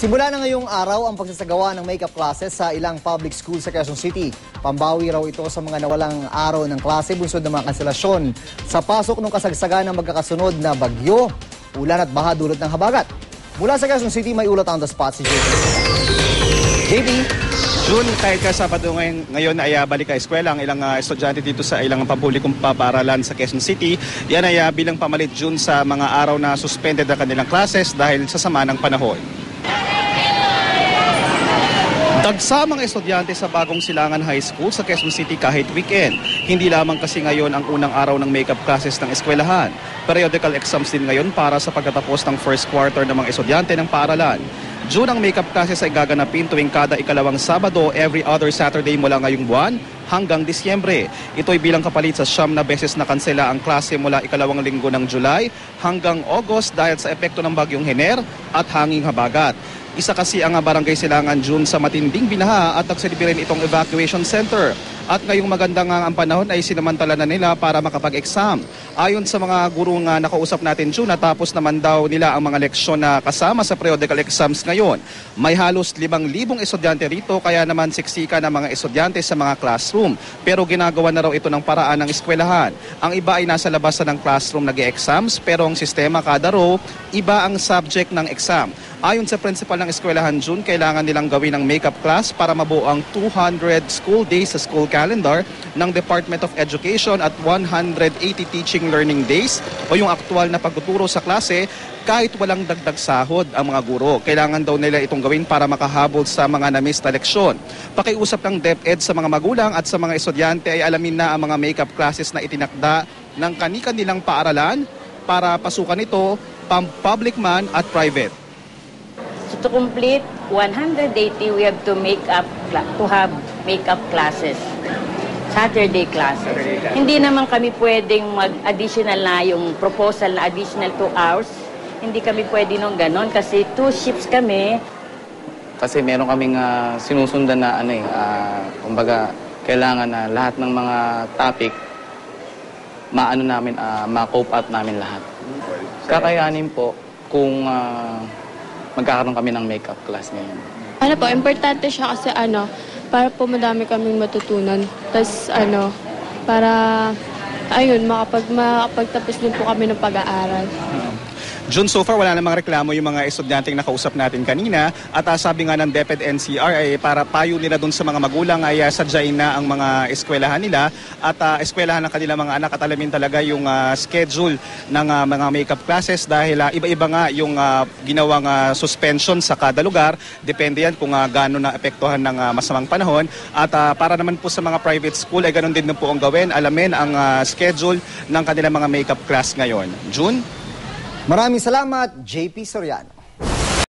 Simula na ngayong araw ang pagsasagawa ng makeup classes sa ilang public school sa Quezon City. Pambawi raw ito sa mga nawalang araw ng klase bunsod ng mga kanselasyon sa pasok ng kasagsagan ng magkakasunod na bagyo, ulan at baha dulot ng habagat. Mula sa Quezon City, may ulat on the spot si JP. JP? June, kahit ka Sabado ngayon ay balik ka eskwela ang ilang estudyante dito sa ilang pampublikong papaaralan sa Quezon City. Yan ay bilang pamalit June sa mga araw na suspended ang kanilang classes dahil sa sama ng panahon. Dagsa mga estudyante sa Bagong Silangan High School sa Quezon City kahit weekend. Hindi lamang kasi ngayon ang unang araw ng makeup classes ng eskwelahan. Periodical exams din ngayon para sa pagtatapos ng first quarter ng mga estudyante ng paaralan. June ang makeup classes ay gaganapin tuwing kada ikalawang Sabado every other Saturday mula ngayong buwan hanggang Disyembre. Ito'y bilang kapalit sa 9 na beses na kansela ang klase mula ikalawang linggo ng July hanggang August dahil sa epekto ng bagyong Hener at hanging habagat. Isa kasi ang Barangay Silangan June sa matinding binaha at nagsilbi rin itong evacuation center. At ngayong maganda nga ang panahon ay sinamantala na nila para makapag-exam. Ayon sa mga guro nga nakausap natin June, natapos naman daw nila ang mga leksyon na kasama sa periodical exams ngayon. May halos 5,000 estudyante rito kaya naman siksika ng mga estudyante sa mga classroom. Pero ginagawa na raw ito ng paraan ng eskwelahan. Ang iba ay nasa labasan ng classroom nag-e-exams pero ang sistema kada row, iba ang subject ng exam. Ayon sa principal ng eskwelahan June, kailangan nilang gawin ang makeup class para mabuo ang 200 school days sa school calendar ng Department of Education at 180 teaching learning days o yung aktual na pagtuturo sa klase kahit walang dagdag sahod ang mga guro. Kailangan daw nila itong gawin para makahabol sa mga na-miss na leksyon. Pakiusap ng DepEd sa mga magulang at sa mga estudyante ay alamin na ang mga makeup classes na itinakda ng kani-kanilang paaralan para pasukan ito, public man at private. To complete 180, we have to have makeup classes. Saturday classes. Hindi naman kami pwedeng mag-additional na yung proposal na additional 2 hours. Hindi kami pwede nung ganon kasi 2 shifts kami. Kasi meron kaming sinusundan na kumbaga kailangan na lahat ng mga topic ma-cope up namin lahat. Kakayanin po kung magkakaroon kami ng makeup class ngayon. Importante siya kasi para po madami kaming matutunan. Tapos para makapagtapos din po kami ng pag-aaral. June, so far wala namang reklamo yung mga estudyanteng nakausap natin kanina at sabi nga ng DepEd NCR ay para payo nila dun sa mga magulang ay sadyain na ang mga eskwelahan nila at eskwelahan ng kanilang mga anak at alamin talaga yung schedule ng mga makeup classes dahil iba-iba nga yung ginawang suspension sa kada lugar. Depende yan kung gaano na apektuhan ng masamang panahon at para naman po sa mga private school ay ganun din po ang gawin. Alamin ang schedule ng kanilang mga makeup class ngayon. June? Maraming salamat, JP Soriano.